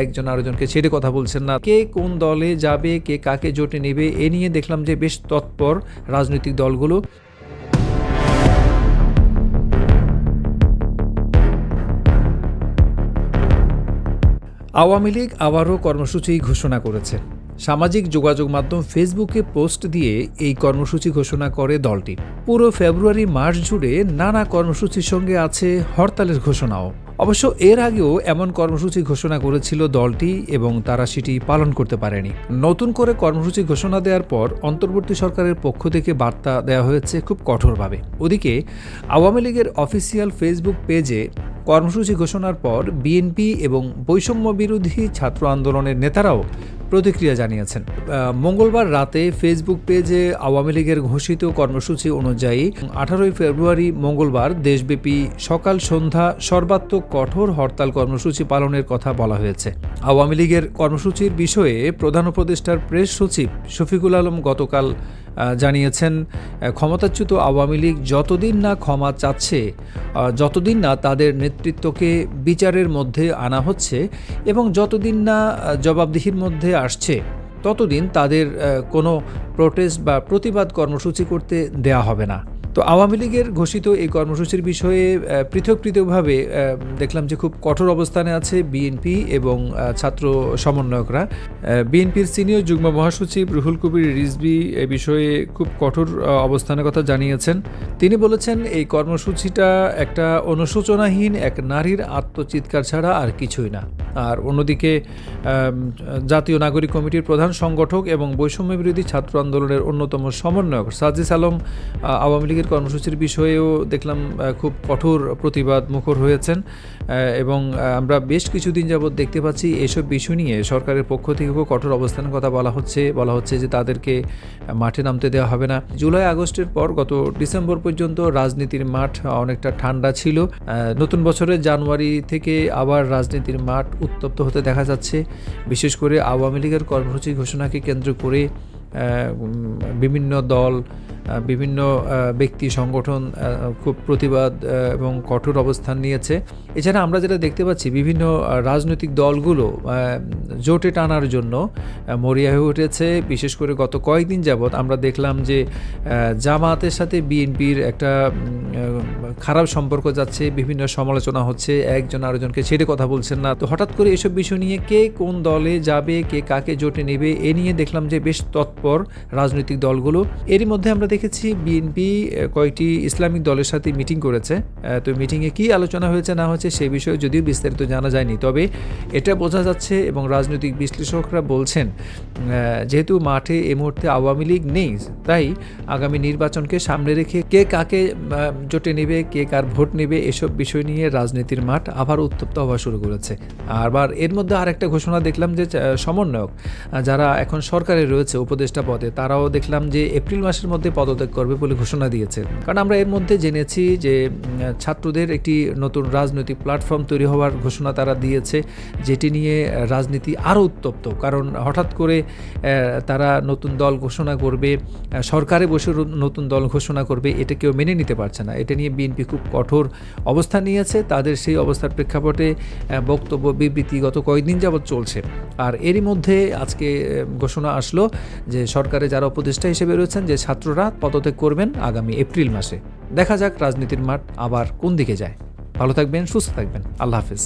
একজন আরেকজনকে ছেড়ে কথা বলছেন না। কে কোন দলে যাবে, কে কাকে জোটে নেবে, এ নিয়ে দেখলাম যে বেশ তৎপর রাজনৈতিক দলগুলো। আওয়ামী লীগ আবারও কর্মসূচি ঘোষণা করেছে। সামাজিক যোগাযোগ মাধ্যম ফেসবুকে পোস্ট দিয়ে এই কর্মসূচি ঘোষণা করে দলটি। পুরো ফেব্রুয়ারি মাস জুড়ে নানা কর্মসূচির সঙ্গে আছে হরতালের ঘোষণাও। অবশ্য এর আগেও এমন কর্মসূচি ঘোষণা করেছিল দলটি এবং তারা সেটি পালন করতে পারেনি। নতুন করে কর্মসূচি ঘোষণা দেওয়ার পর অন্তর্বর্তী সরকারের পক্ষ থেকে বার্তা দেওয়া হয়েছে খুব কঠোরভাবে। ওদিকে আওয়ামী লীগের অফিসিয়াল ফেসবুক পেজে কর্মসূচি ঘোষণার পর বিএনপি এবং বৈষম্য বিরোধী ছাত্র আন্দোলনের নেতারাও প্রতিক্রিয়া জানিয়েছেন। মঙ্গলবার রাতে ফেসবুক পেজে আওয়ামী লীগের ঘোষিত কর্মসূচি অনুযায়ী 18 ফেব্রুয়ারি মঙ্গলবার দেশব্যাপী সকাল সন্ধ্যা সর্বাত্মক কঠোর হরতাল কর্মসূচি পালনের কথা বলা হয়েছে। আওয়ামী লীগের কর্মসূচির বিষয়ে প্রধান উপদেষ্টার প্রেস সচিব শফিকুল আলম গতকাল জানিয়েছেন, ক্ষমতাচ্যুত আওয়ামী লীগ যতদিন না ক্ষমা চাচ্ছে, যতদিন না তাদের নেতৃত্বকে বিচারের মধ্যে আনা হচ্ছে এবং যতদিন না জবাবদিহির মধ্যে আসছে, ততদিন তাদের কোনো প্রোটেস্ট বা প্রতিবাদ কর্মসূচি করতে দেয়া হবে না। তো আওয়ামী লীগের ঘোষিত এই কর্মসূচির বিষয়ে পৃথকভাবে দেখলাম যে খুব কঠোর অবস্থানে আছে বিএনপি এবং ছাত্র সমন্বয়করা। বিএনপির সিনিয়র যুগ্ম মহাসচিব রুহুল কবির রিজভী এ বিষয়ে খুব কঠোর অবস্থানের কথা জানিয়েছেন। তিনি বলেছেন, এই কর্মসূচিটা একটা অনুশোচনাহীন এক নারীর আত্মচিৎকার ছাড়া আর কিছুই না। আর অন্যদিকে জাতীয় নাগরিক কমিটির প্রধান সংগঠক এবং বৈষম্য বিরোধী ছাত্র আন্দোলনের অন্যতম সমন্বয়ক সাজিস আলম আওয়ামী লীগের কর্মসূচির বিষয়েও দেখলাম খুব কঠোর প্রতিবাদ মুখর হয়েছেন এবং আমরা বেশ কিছুদিন যাবৎ দেখতে পাচ্ছি এসব বিষয় নিয়ে সরকারের পক্ষ থেকেও কঠোর অবস্থানের কথা বলা হচ্ছে যে তাদেরকে মাঠে নামতে দেওয়া হবে না। জুলাই আগস্টের পর গত ডিসেম্বর পর্যন্ত রাজনীতির মাঠ অনেকটা ঠান্ডা ছিল। নতুন বছরের জানুয়ারি থেকে আবার রাজনীতির মাঠ উত্তপ্ত হতে দেখা যাচ্ছে। বিশেষ করে আওয়ামী লীগের কর্মসূচি ঘোষণাকে কেন্দ্র করে বিভিন্ন দল, বিভিন্ন ব্যক্তি সংগঠন খুব প্রতিবাদ এবং কঠোর অবস্থান নিয়েছে। এছাড়া আমরা যেটা দেখতে পাচ্ছি, বিভিন্ন রাজনৈতিক দলগুলো জোটে টানার জন্য মরিয়া হয়ে উঠেছে। বিশেষ করে গত কয়েকদিন যাবৎ আমরা দেখলাম যে জামায়াতের সাথে বিএনপির একটা খারাপ সম্পর্ক যাচ্ছে, বিভিন্ন সমালোচনা হচ্ছে, একজন আরেকজনকে ছেড়ে কথা বলছেন না। তো হঠাৎ করে এসব বিষয় নিয়ে কে কোন দলে যাবে, কে কাকে জোটে নেবে, এ নিয়ে দেখলাম যে বেশ তৎপর রাজনৈতিক দলগুলো। এরই মধ্যে আমরা দেখেছি বিএনপি কয়েকটি ইসলামিক দলের সাথে মিটিং করেছে। তো মিটিংয়ে কী আলোচনা হয়েছে না হয়েছে সে বিষয়ে যদিও বিস্তারিত জানা যায়নি, তবে এটা বোঝা যাচ্ছে এবং রাজনৈতিক বিশ্লেষকরা বলছেন, যেহেতু মাঠে এই মুহূর্তে আওয়ামী লীগ নেই, তাই আগামী নির্বাচনকে সামনে রেখে কে কাকে জোটে নেবে, কে কার ভোট নেবে, এসব বিষয় নিয়ে রাজনীতির মাঠ আবার উত্তপ্ত হওয়া শুরু করেছে। আবার এর মধ্যে আরেকটা ঘোষণা দেখলাম যে সমন্বয়ক যারা এখন সরকারে রয়েছে উপদেষ্টা পদে, তারাও দেখলাম যে এপ্রিল মাসের মধ্যে পদত্যাগ করবে বলে ঘোষণা দিয়েছে। কারণ আমরা এর মধ্যে জেনেছি যে ছাত্রদের একটি নতুন রাজনৈতিক প্ল্যাটফর্ম তৈরি হওয়ার ঘোষণা তারা দিয়েছে, যেটি নিয়ে রাজনীতি আরও উত্তপ্ত। কারণ হঠাৎ করে তারা নতুন দল ঘোষণা করবে, সরকারে বসে নতুন দল ঘোষণা করবে, এটা কেউ মেনে নিতে পারছে না। এটা নিয়ে বিএনপি খুব কঠোর অবস্থান নিয়েছে। তাদের সেই অবস্থার প্রেক্ষাপটে বক্তব্য বিবৃতি গত কয়েকদিন যাবৎ চলছে। আর এরই মধ্যে আজকে ঘোষণা আসলো যে সরকারে যারা উপদেষ্টা হিসেবে রয়েছেন যে ছাত্ররা পদত্যাগ করবেন আগামী এপ্রিল মাসে। দেখা যাক রাজনীতির মাঠ আবার কোন দিকে যায়। ভালো থাকবেন, সুস্থ থাকবেন। আল্লাহ হাফেজ।